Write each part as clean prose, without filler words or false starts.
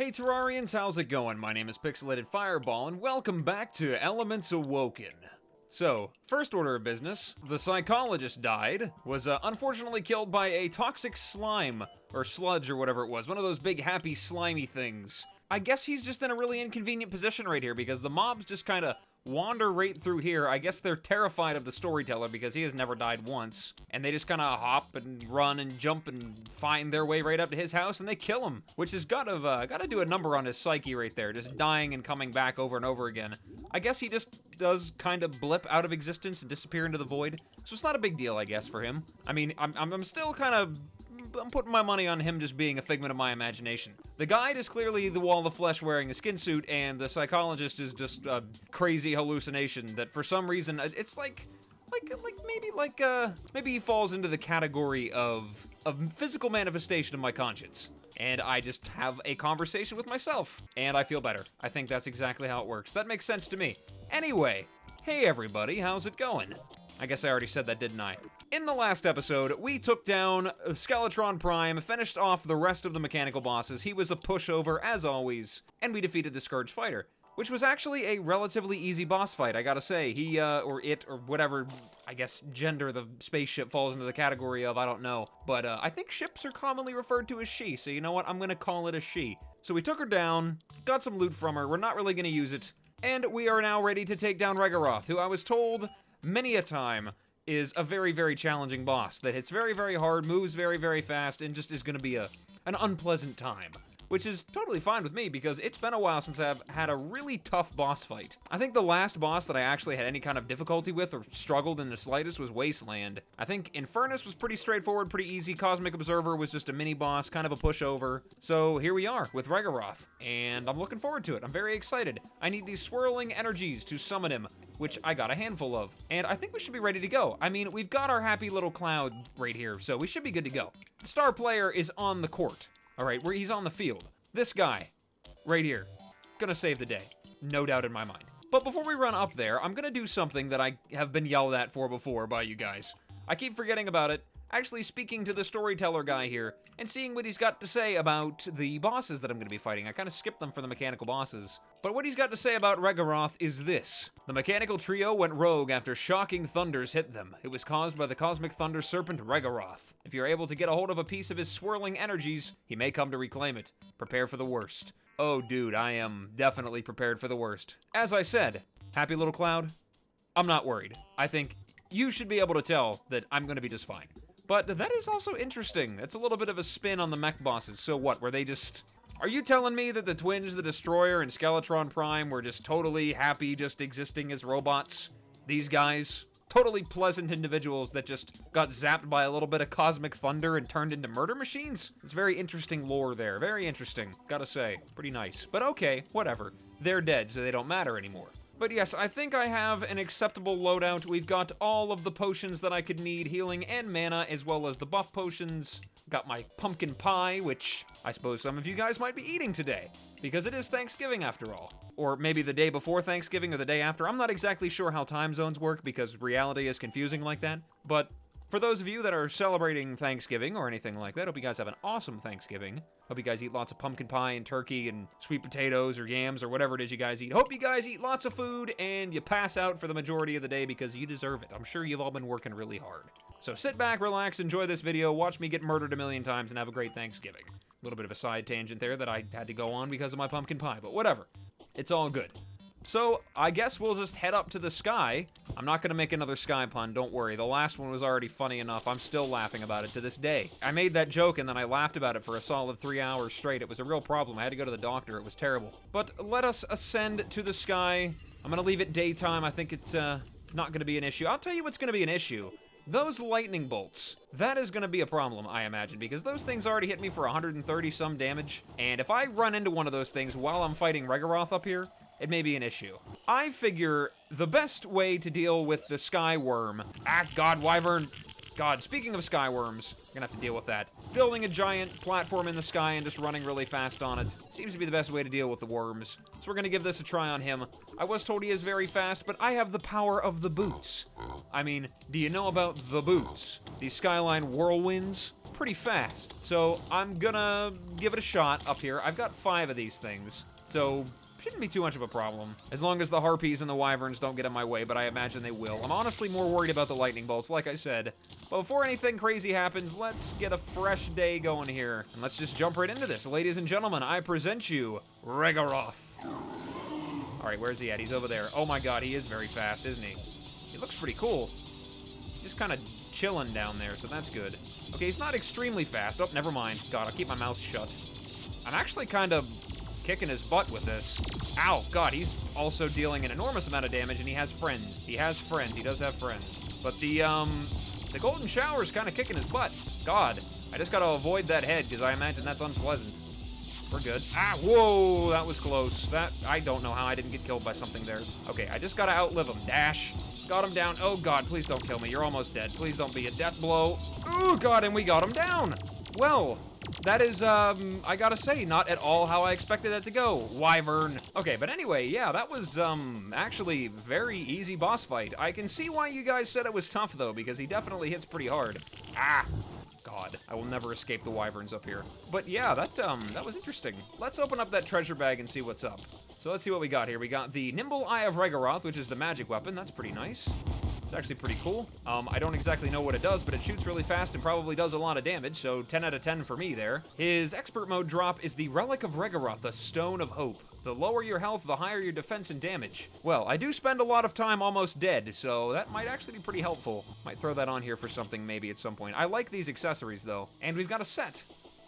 Hey Terrarians, how's it going? My name is Pixelated Fireball, and welcome back to Elements Awoken. So, first order of business, the psychologist died, was unfortunately killed by a toxic slime, or sludge or whatever it was, one of those big happy slimy things. I guess he's just in a really inconvenient position right here, because the mobs just kinda wander right through here. I guess they're terrified of the storyteller because he has never died once. And they just kind of hop and run and jump and find their way right up to his house and they kill him. Which has gotta do a number on his psyche right there, just dying and coming back over and over again. I guess he just does kind of blip out of existence and disappear into the void. So it's not a big deal, I guess, for him. I mean, I'm still kind of... I'm putting my money on him just being a figment of my imagination. The guide is clearly the Wall of Flesh wearing a skin suit, and the psychologist is just a crazy hallucination that for some reason, it's maybe he falls into the category of a physical manifestation of my conscience. And I just have a conversation with myself, and I feel better. I think that's exactly how it works. That makes sense to me. Anyway, hey everybody, how's it going? I guess I already said that, didn't I? In the last episode, we took down Skeletron Prime, finished off the rest of the mechanical bosses. He was a pushover, as always, and we defeated the Scourge Fighter, which was actually a relatively easy boss fight, I gotta say. He, or it, or whatever, I guess, gender the spaceship falls into the category of, I don't know. But, I think ships are commonly referred to as she, so you know what? I'm gonna call it a she. So we took her down, got some loot from her, we're not really gonna use it, and we are now ready to take down Regaroth, who I was told many a time is a very, very challenging boss that hits very, very hard, moves very, very fast, and just is going to be an unpleasant time. Which is totally fine with me, because it's been a while since I've had a really tough boss fight. I think the last boss that I actually had any kind of difficulty with or struggled in the slightest was Wasteland. I think Infernus was pretty straightforward, pretty easy. Cosmic Observer was just a mini-boss, kind of a pushover. So here we are with Regaroth, and I'm looking forward to it. I'm very excited. I need these swirling energies to summon him, which I got a handful of. And I think we should be ready to go. I mean, we've got our happy little cloud right here, so we should be good to go. The star player is on the court. All right, he's on the field. This guy, right here, gonna save the day. No doubt in my mind. But before we run up there, I'm gonna do something that I have been yelled at for before by you guys. I keep forgetting about it. Actually speaking to the storyteller guy here, and seeing what he's got to say about the bosses that I'm gonna be fighting. I kind of skipped them for the mechanical bosses. But what he's got to say about Regaroth is this. The mechanical trio went rogue after shocking thunders hit them. It was caused by the cosmic thunder serpent Regaroth. If you're able to get a hold of a piece of his swirling energies, he may come to reclaim it. Prepare for the worst. Oh dude, I am definitely prepared for the worst. As I said, happy little cloud, I'm not worried. I think you should be able to tell that I'm gonna be just fine. But that is also interesting. That's a little bit of a spin on the mech bosses. So what, were they just... Are you telling me that the twins, the Destroyer, and Skeletron Prime were just totally happy just existing as robots? These guys? Totally pleasant individuals that just got zapped by a little bit of cosmic thunder and turned into murder machines? It's very interesting lore there. Very interesting, gotta say. Pretty nice. But okay, whatever. They're dead, so they don't matter anymore. But yes, I think I have an acceptable loadout. We've got all of the potions that I could need, healing and mana, as well as the buff potions. Got my pumpkin pie, which I suppose some of you guys might be eating today, because it is Thanksgiving after all. Or maybe the day before Thanksgiving or the day after. I'm not exactly sure how time zones work, because reality is confusing like that. But for those of you that are celebrating Thanksgiving or anything like that, hope you guys have an awesome Thanksgiving. Hope you guys eat lots of pumpkin pie and turkey and sweet potatoes or yams or whatever it is you guys eat. Hope you guys eat lots of food and you pass out for the majority of the day because you deserve it. I'm sure you've all been working really hard. So sit back, relax, enjoy this video, watch me get murdered a million times, and have a great Thanksgiving. A little bit of a side tangent there that I had to go on because of my pumpkin pie, but whatever. It's all good. So, I guess we'll just head up to the sky. I'm not gonna make another sky pun, don't worry. The last one was already funny enough. I'm still laughing about it to this day. I made that joke and then I laughed about it for a solid 3 hours straight. It was a real problem. I had to go to the doctor. It was terrible. But let us ascend to the sky. I'm gonna leave it daytime. I think it's not gonna be an issue. I'll tell you what's gonna be an issue. Those lightning bolts. That is gonna be a problem, I imagine, because those things already hit me for 130 some damage. And if I run into one of those things while I'm fighting Regaroth up here, it may be an issue. I figure the best way to deal with the sky worm... God, wyvern! God, speaking of sky worms, I'm gonna have to deal with that. Building a giant platform in the sky and just running really fast on it seems to be the best way to deal with the worms. So we're gonna give this a try on him. I was told he is very fast, but I have the power of the boots. I mean, do you know about the boots? These Skyline whirlwinds? pretty fast. So I'm gonna give it a shot up here. I've got 5 of these things, so shouldn't be too much of a problem. As long as the harpies and the wyverns don't get in my way, but I imagine they will. I'm honestly more worried about the lightning bolts, like I said. But before anything crazy happens, let's get a fresh day going here. And let's just jump right into this. Ladies and gentlemen, I present you Regaroth. All right, where's he at? He's over there. Oh my god, he is very fast, isn't he? He looks pretty cool. He's just kind of chilling down there, so that's good. Okay, he's not extremely fast. Oh, never mind. God, I'll keep my mouth shut. I'm actually kind of kicking his butt with this. Ow, God, he's also dealing an enormous amount of damage, and he has friends. He has friends. He does have friends. But the golden shower is kind of kicking his butt. God, I just gotta avoid that head, because I imagine that's unpleasant. We're good. Ah, whoa, that was close. I don't know how I didn't get killed by something there. Okay, I just gotta outlive him. Dash. Got him down. Oh, God, please don't kill me. You're almost dead. Please don't be a death blow. Oh, God, and we got him down. Well, that is, I gotta say, not at all how I expected that to go. Wyvern. Okay, but anyway, yeah, that was, actually very easy boss fight. I can see why you guys said it was tough, though, because he definitely hits pretty hard. Ah! God, I will never escape the wyverns up here. But yeah, that was interesting. Let's open up that treasure bag and see what's up. So let's see what we got here. We got the Nimble Eye of Regaroth, which is the magic weapon. That's pretty nice. It's actually pretty cool. I don't exactly know what it does, but it shoots really fast and probably does a lot of damage, so 10 out of 10 for me there. His expert mode drop is the Relic of Regaroth, the Stone of Hope. The lower your health, the higher your defense and damage. Well, I do spend a lot of time almost dead, so that might actually be pretty helpful. Might throw that on here for something maybe at some point. I like these accessories, though. And we've got a set.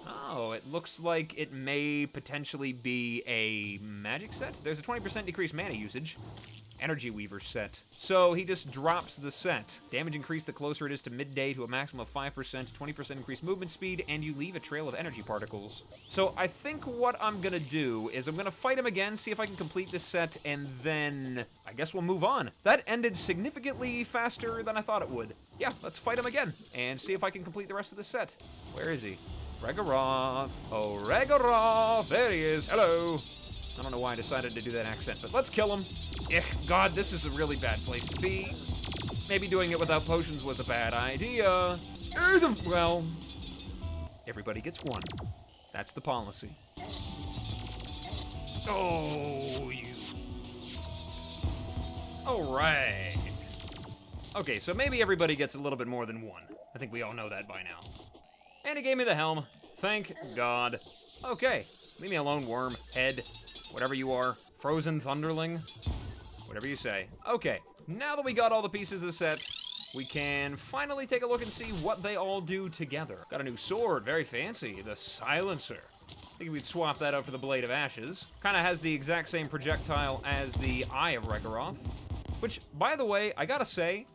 Oh, it looks like it may potentially be a magic set. There's a 20% decreased mana usage. Energy Weaver set. So he just drops the set. Damage increased the closer it is to midday to a maximum of 5%, 20% increased movement speed, and you leave a trail of energy particles. So I think what I'm gonna do is I'm gonna fight him again, see if I can complete this set, and then I guess we'll move on. That ended significantly faster than I thought it would. Yeah, let's fight him again and see if I can complete the rest of the set. Where is he? Regaroth. Oh, Regaroth. There he is. Hello. I don't know why I decided to do that accent, but let's kill him. God, this is a really bad place to be. Maybe doing it without potions was a bad idea. Well, everybody gets one. That's the policy. Oh, you. All right. Okay, so maybe everybody gets a little bit more than one. I think we all know that by now. And he gave me the helm. Thank God. Okay, leave me alone, worm, head, whatever you are. Frozen Thunderling, whatever you say. Okay, now that we got all the pieces of the set, we can finally take a look and see what they all do together. Got a new sword, very fancy, the Silencer. I think we'd swap that out for the Blade of Ashes. Kind of has the exact same projectile as the Eye of Regaroth, which, by the way, I gotta say,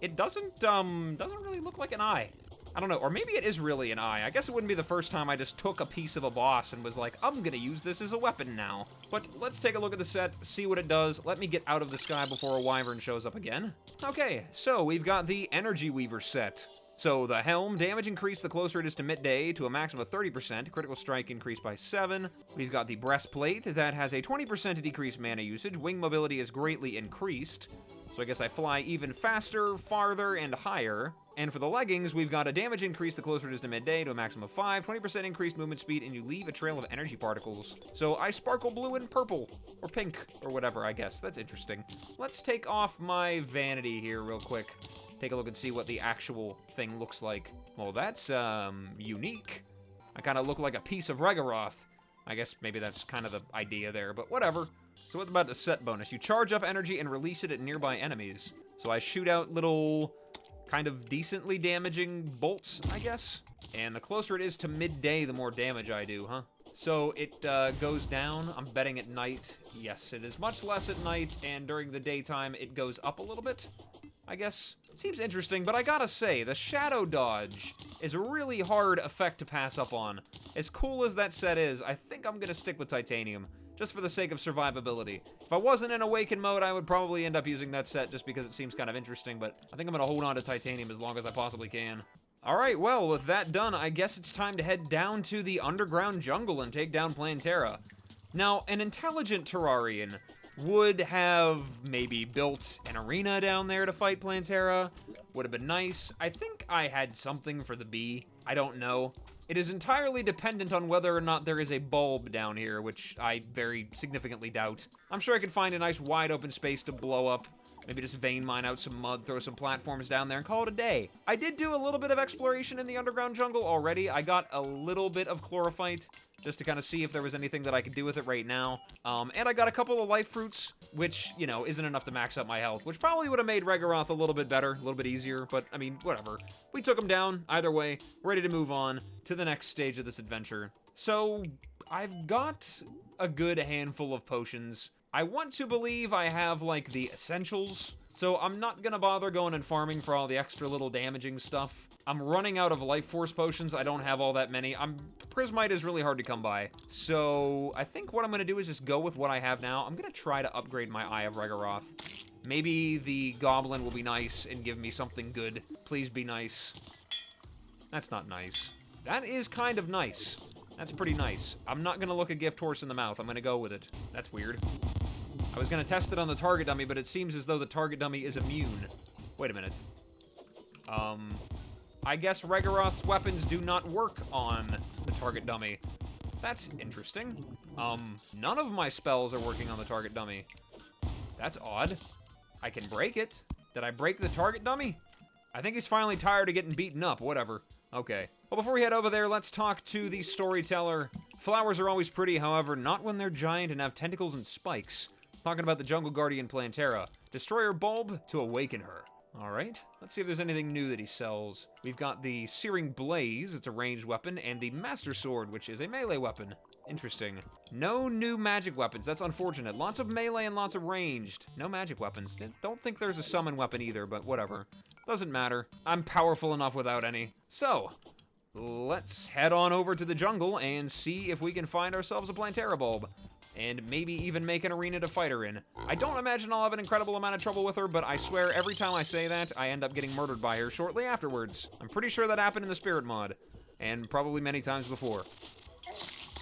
it doesn't really look like an eye. I don't know, or maybe it is really an eye. I guess it wouldn't be the first time I just took a piece of a boss and was like, I'm gonna use this as a weapon now. But let's take a look at the set, see what it does. Let me get out of the sky before a wyvern shows up again. Okay, so we've got the Energy Weaver set. So the helm, damage increased the closer it is to midday to a maximum of 30%, critical strike increased by 7. We've got the breastplate that has a 20% decreased mana usage, wing mobility is greatly increased. So I guess I fly even faster, farther, and higher. And for the leggings, we've got a damage increase the closer it is to midday to a maximum of 5, 20% increased movement speed, and you leave a trail of energy particles. So I sparkle blue and purple, or pink, or whatever, I guess. That's interesting. Let's take off my vanity here real quick. Take a look and see what the actual thing looks like. Well, that's, unique. I kind of look like a piece of Regaroth. I guess maybe that's kind of the idea there, but whatever. So what about the set bonus? You charge up energy and release it at nearby enemies. So I shoot out little kind of decently damaging bolts, I guess. And the closer it is to midday, the more damage I do, huh? So it goes down, I'm betting at night. Yes, it is much less at night, and during the daytime, it goes up a little bit, I guess. Seems interesting, but I gotta say, the shadow dodge is a really hard effect to pass up on. As cool as that set is, I think I'm gonna stick with titanium, just for the sake of survivability. If I wasn't in Awaken mode, I would probably end up using that set just because it seems kind of interesting, but I think I'm gonna hold on to titanium as long as I possibly can. Alright, well, with that done, I guess it's time to head down to the underground jungle and take down Plantera. Now, an intelligent Terrarian Would have maybe built an arena down there to fight Plantera. Would have been nice. I think I had something for the bee. I don't know. It is entirely dependent on whether or not there is a bulb down here, which I very significantly doubt. I'm sure I could find a nice wide open space to blow up. Maybe just vein mine out some mud, throw some platforms down there, and call it a day. I did do a little bit of exploration in the underground jungle already. I got a little bit of chlorophyte, just to kind of see if there was anything that I could do with it right now. And I got a couple of life fruits, which, you know, isn't enough to max out my health, which probably would have made Regaroth a little bit better, a little bit easier, but, I mean, whatever. We took him down, either way, ready to move on to the next stage of this adventure. So, I've got a good handful of potions. I want to believe I have, like, the essentials, so I'm not gonna bother going and farming for all the extra little damaging stuff. I'm running out of life force potions. I don't have all that many. Prismite is really hard to come by. So I think what I'm gonna do is just go with what I have now. I'm gonna try to upgrade my Eye of Regaroth. Maybe the goblin will be nice and give me something good. Please be nice. That's not nice. That is kind of nice. That's pretty nice. I'm not gonna look a gift horse in the mouth. I'm gonna go with it. That's weird. I was gonna test it on the target dummy, but it seems as though the target dummy is immune. Wait a minute. I guess Regaroth's weapons do not work on the target dummy. That's interesting. None of my spells are working on the target dummy. That's odd. I can break it. Did I break the target dummy? I think he's finally tired of getting beaten up. Whatever. Okay. Well, before we head over there, let's talk to the storyteller. Flowers are always pretty, however, not when they're giant and have tentacles and spikes. Talking about the Jungle Guardian Plantera. Destroy her bulb to awaken her. Alright, let's see if there's anything new that he sells. We've got the Searing Blaze, it's a ranged weapon, and the Master Sword, which is a melee weapon. Interesting. No new magic weapons, that's unfortunate. Lots of melee and lots of ranged. No magic weapons. Don't think there's a summon weapon either, but whatever. Doesn't matter. I'm powerful enough without any. So, let's head on over to the jungle and see if we can find ourselves a Plantera bulb. And maybe even make an arena to fight her in. I don't imagine I'll have an incredible amount of trouble with her, but I swear every time I say that, I end up getting murdered by her shortly afterwards. I'm pretty sure that happened in the Spirit mod, and probably many times before.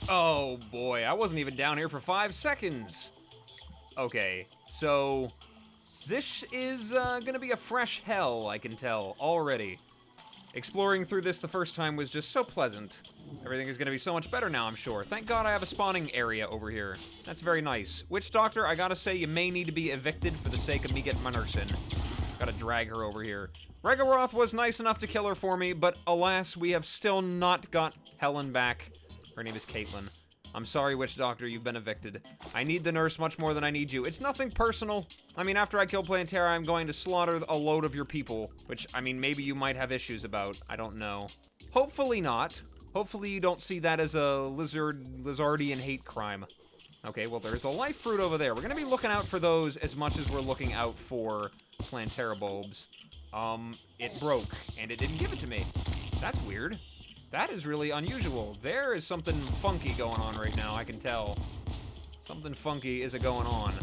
Oh boy, I wasn't even down here for 5 seconds. Okay, so this is gonna be a fresh hell, I can tell, already. Exploring through this the first time was just so pleasant. Everything is going to be so much better now, I'm sure. Thank God I have a spawning area over here. That's very nice. Witch Doctor, I gotta say, you may need to be evicted for the sake of me getting my nurse in. Gotta drag her over here. Regaroth was nice enough to kill her for me, but alas, we have still not got Helen back. Her name is Caitlin. I'm sorry, Witch Doctor, you've been evicted. I need the nurse much more than I need you. It's nothing personal. I mean, after I kill Plantera, I'm going to slaughter a load of your people, which, I mean, maybe you might have issues about. I don't know. Hopefully not. Hopefully you don't see that as a lizardian hate crime. Okay, well, there's a life fruit over there. We're gonna be looking out for those as much as we're looking out for Plantera bulbs. It broke, and it didn't give it to me. That's weird. That is really unusual. There is something funky going on right now, I can tell. Something funky is going on.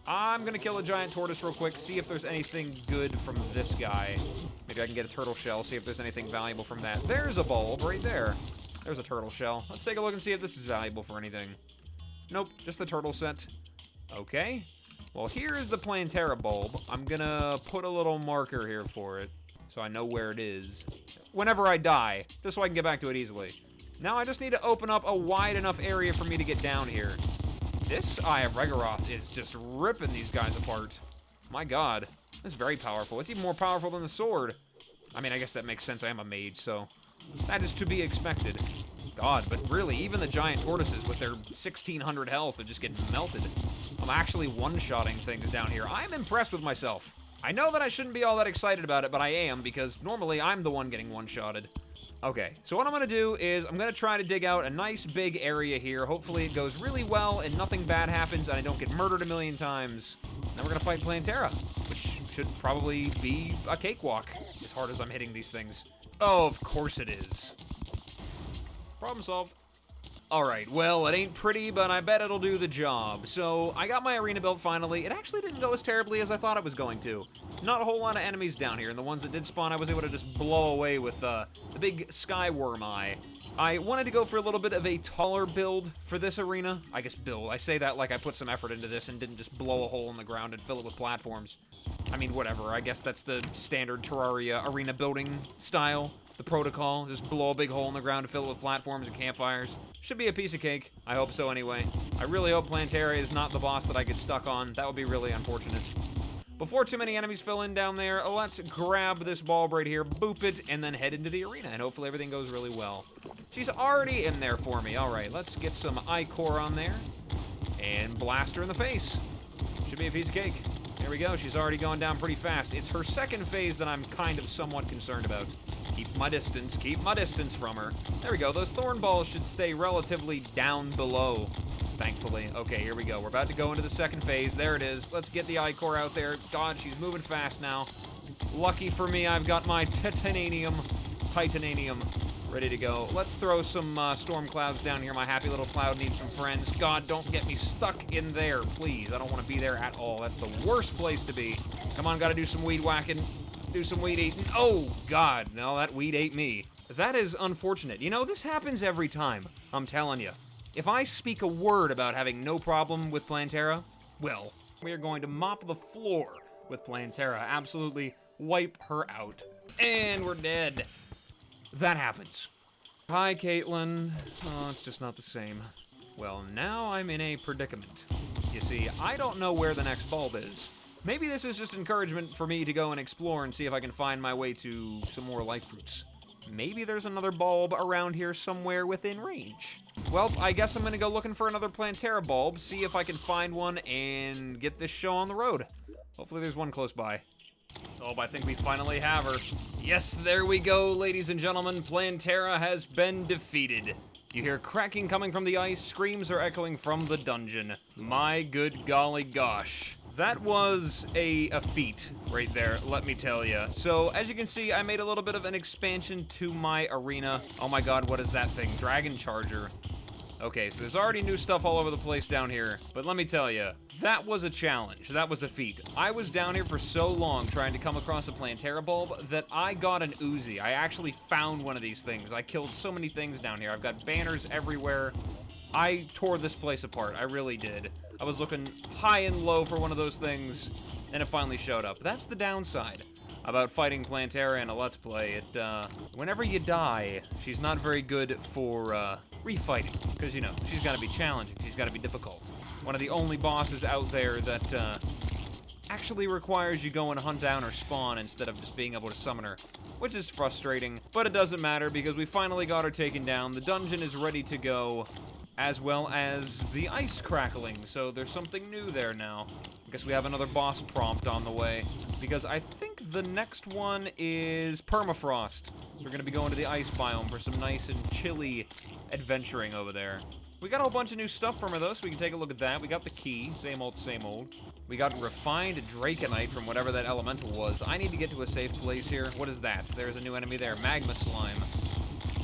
I'm gonna kill a giant tortoise real quick, see if there's anything good from this guy. Maybe I can get a turtle shell, see if there's anything valuable from that. There's a bulb right there. There's a turtle shell. Let's take a look and see if this is valuable for anything. Nope, just the turtle set. Okay. Well, here is the Plantera bulb. I'm gonna put a little marker here for it, so I know where it is. Whenever I die, just so I can get back to it easily. Now I just need to open up a wide enough area for me to get down here. This Eye of Regaroth is just ripping these guys apart. My god. It's very powerful. It's even more powerful than the sword. I mean, I guess that makes sense. I am a mage, so that is to be expected. God, but really, even the giant tortoises with their 1,600 health are just getting melted. I'm actually one-shotting things down here. I'm impressed with myself. I know that I shouldn't be all that excited about it, but I am, because normally I'm the one getting one-shotted. Okay, so what I'm gonna do is I'm gonna try to dig out a nice big area here. Hopefully it goes really well and nothing bad happens and I don't get murdered a million times. Then we're gonna fight Plantera, which should probably be a cakewalk as hard as I'm hitting these things. Oh, of course it is. Problem solved. Alright, well, it ain't pretty, but I bet it'll do the job. So, I got my arena built finally. It actually didn't go as terribly as I thought it was going to. Not a whole lot of enemies down here, and the ones that did spawn I was able to just blow away with the big sky worm eye. I wanted to go for a little bit of a taller build for this arena. I guess build. I say that like I put some effort into this and didn't just blow a hole in the ground and fill it with platforms. I mean, whatever. I guess that's the standard Terraria arena building style. The protocol. Just blow a big hole in the ground to fill it with platforms and campfires. Should be a piece of cake. I hope so anyway. I really hope Plantaria is not the boss that I get stuck on. That would be really unfortunate. Before too many enemies fill in down there, let's grab this bulb right here, boop it, and then head into the arena, and hopefully everything goes really well. She's already in there for me. All right, let's get some Ichor on there and blast her in the face. Should be a piece of cake. There we go. She's already going down pretty fast. It's her second phase that I'm kind of somewhat concerned about. Keep my distance from her. There we go. Those thorn balls should stay relatively down below, thankfully. Okay, here we go. We're about to go into the second phase. There it is. Let's get the Ichor out there. God, she's moving fast now. Lucky for me, I've got my titanium ready to go. Let's throw some storm clouds down here. My happy little cloud needs some friends. God, don't get me stuck in there, please. I don't want to be there at all. That's the worst place to be. Come on, gotta do some weed whacking. Do some weed eating. Oh, God, no, that weed ate me. That is unfortunate. You know, this happens every time, I'm telling you. If I speak a word about having no problem with Plantera, well, we are going to mop the floor with Plantera. Absolutely wipe her out. And we're dead. That happens. Hi, Caitlin. Oh, it's just not the same. Well, now I'm in a predicament. You see, I don't know where the next bulb is. Maybe this is just encouragement for me to go and explore and see if I can find my way to some more life fruits. Maybe there's another bulb around here somewhere within range. Well, I guess I'm gonna go looking for another Plantera bulb, see if I can find one, and get this show on the road. Hopefully there's one close by. Oh, I think we finally have her. Yes, there we go, ladies and gentlemen. Plantera has been defeated. You hear cracking coming from the ice, screams are echoing from the dungeon. My good golly gosh. That was a feat right there, let me tell you. So, as you can see, I made a little bit of an expansion to my arena. Oh my god, what is that thing? Dragon Charger. Okay, so there's already new stuff all over the place down here, but let me tell you, that was a challenge. That was a feat. I was down here for so long trying to come across a Plantera bulb that I got an Uzi. I actually found one of these things. I killed so many things down here. I've got banners everywhere. I tore this place apart. I really did. I was looking high and low for one of those things, and it finally showed up. That's the downside about fighting Plantera in a Let's Play. Whenever you die, she's not very good for refighting, because, you know, she's got to be challenging. She's got to be difficult. One of the only bosses out there that actually requires you go and hunt down her spawn instead of just being able to summon her, which is frustrating, but it doesn't matter because we finally got her taken down. The dungeon is ready to go, as well as the ice crackling, so there's something new there now. I guess we have another boss prompt on the way, because I think the next one is permafrost. So we're gonna be going to the ice biome for some nice and chilly adventuring over there. We got a whole bunch of new stuff from her though, so we can take a look at that. We got the key, same old, same old. We got refined Draconite from whatever that elemental was. I need to get to a safe place here. What is that? There's a new enemy there, Magma Slime.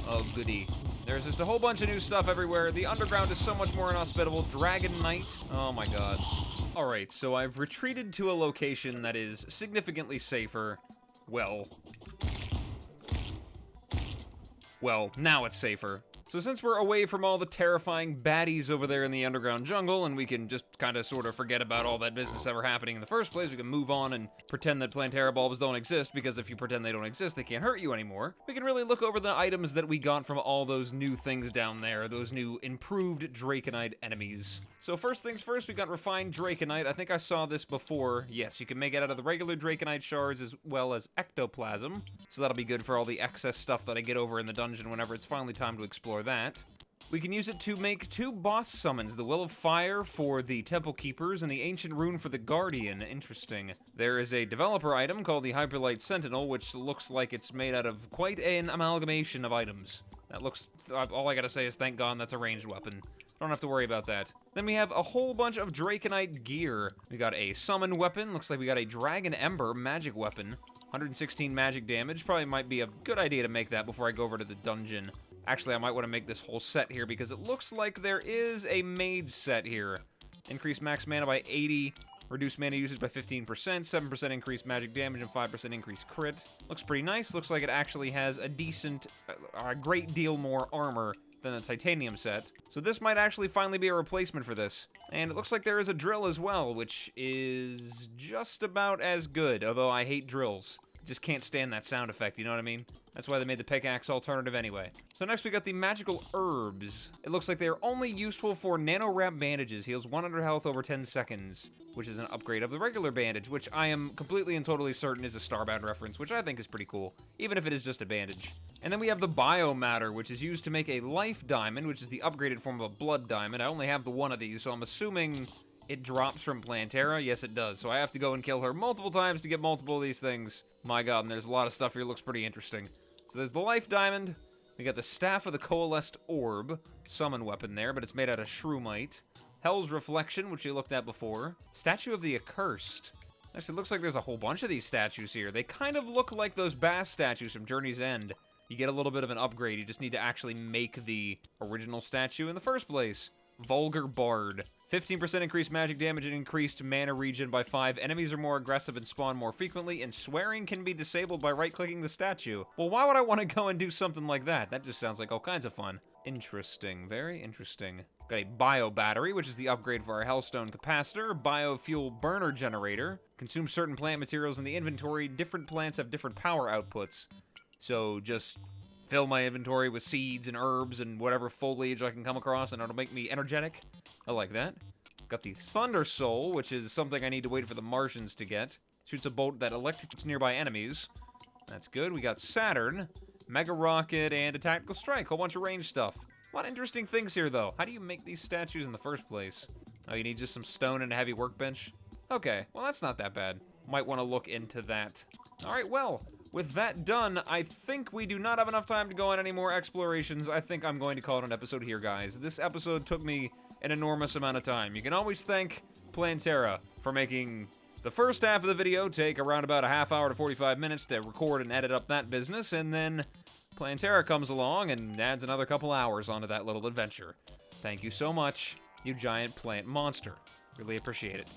Oh, goody. There's just a whole bunch of new stuff everywhere. The underground is so much more inhospitable. Dragon Knight. Oh my god. Alright, so I've retreated to a location that is significantly safer. Well, now it's safer. So since we're away from all the terrifying baddies over there in the underground jungle, and we can just kind of sort of forget about all that business ever happening in the first place, we can move on and pretend that Plantera bulbs don't exist, because if you pretend they don't exist, they can't hurt you anymore. We can really look over the items that we got from all those new things down there, those new improved Draconite enemies. So first things first, we got refined Draconite. I think I saw this before. Yes, you can make it out of the regular Draconite shards as well as ectoplasm. So that'll be good for all the excess stuff that I get over in the dungeon whenever it's finally time to explore that. We can use it to make two boss summons, the Will of Fire for the Temple Keepers and the Ancient Rune for the Guardian. Interesting. There is a developer item called the Hyperlight Sentinel, which looks like it's made out of quite an amalgamation of items. That looks... all I gotta say is thank God that's a ranged weapon. Don't have to worry about that. Then we have a whole bunch of Draconite gear. We got a summon weapon. Looks like we got a Dragon Ember magic weapon. 116 magic damage. Probably might be a good idea to make that before I go over to the dungeon. Actually, I might want to make this whole set here because it looks like there is a mage set here. Increase max mana by 80. Reduce mana usage by 15%, 7% increased magic damage, and 5% increased crit. Looks pretty nice. Looks like it actually has a decent, a great deal more armor than the titanium set. So this might actually finally be a replacement for this. And it looks like there is a drill as well, which is just about as good, although I hate drills. Just can't stand that sound effect, you know what I mean? That's why they made the pickaxe alternative anyway. So next we got the magical herbs. It looks like they're only useful for nano-wrap bandages. Heals 100 health over 10 seconds, which is an upgrade of the regular bandage, which I am completely and totally certain is a Starbound reference, which I think is pretty cool, even if it is just a bandage. And then we have the biomatter, which is used to make a life diamond, which is the upgraded form of a blood diamond. I only have the one of these, so I'm assuming it drops from Plantera. Yes, it does. So I have to go and kill her multiple times to get multiple of these things. My god, and there's a lot of stuff here. Looks pretty interesting. So there's the life diamond. We got the staff of the coalesced orb. Summon weapon there, but it's made out of shroomite. Hell's reflection, which we looked at before. Statue of the accursed. Actually, it looks like there's a whole bunch of these statues here. They kind of look like those Bass statues from Journey's End. You get a little bit of an upgrade. You just need to actually make the original statue in the first place. Vulgar Bard. 15% increased magic damage and increased mana regen by 5. Enemies are more aggressive and spawn more frequently, and swearing can be disabled by right-clicking the statue. Well, why would I want to go and do something like that? That just sounds like all kinds of fun. Interesting. Very interesting. Got a bio battery, which is the upgrade for our Hellstone capacitor. Biofuel burner generator. Consumes certain plant materials in the inventory. Different plants have different power outputs. So just fill my inventory with seeds and herbs and whatever foliage I can come across, and it'll make me energetic. I like that. Got the Thunder Soul, which is something I need to wait for the Martians to get. Shoots a bolt that electrocutes nearby enemies. That's good. We got Saturn, Mega Rocket, and a Tactical Strike. Whole bunch of range stuff. A lot of interesting things here, though. How do you make these statues in the first place? Oh, you need just some stone and a heavy workbench? Okay, well, that's not that bad. Might want to look into that. All right, well, with that done, I think we do not have enough time to go on any more explorations. I think I'm going to call it an episode here, guys. This episode took me an enormous amount of time. You can always thank Plantera for making the first half of the video take around about a half hour to 45 minutes to record and edit up that business, and then Plantera comes along and adds another couple hours onto that little adventure. Thank you so much, you giant plant monster. Really appreciate it.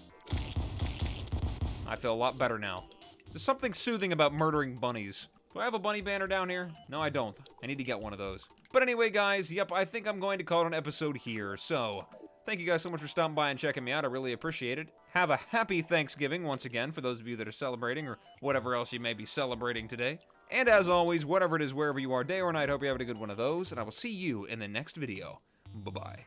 I feel a lot better now. There's something soothing about murdering bunnies. Do I have a bunny banner down here? No, I don't. I need to get one of those. But anyway, guys, yep, I think I'm going to call it an episode here. So, thank you guys so much for stopping by and checking me out. I really appreciate it. Have a happy Thanksgiving once again for those of you that are celebrating or whatever else you may be celebrating today. And as always, whatever it is, wherever you are, day or night, hope you're having a good one of those. And I will see you in the next video. Bye-bye.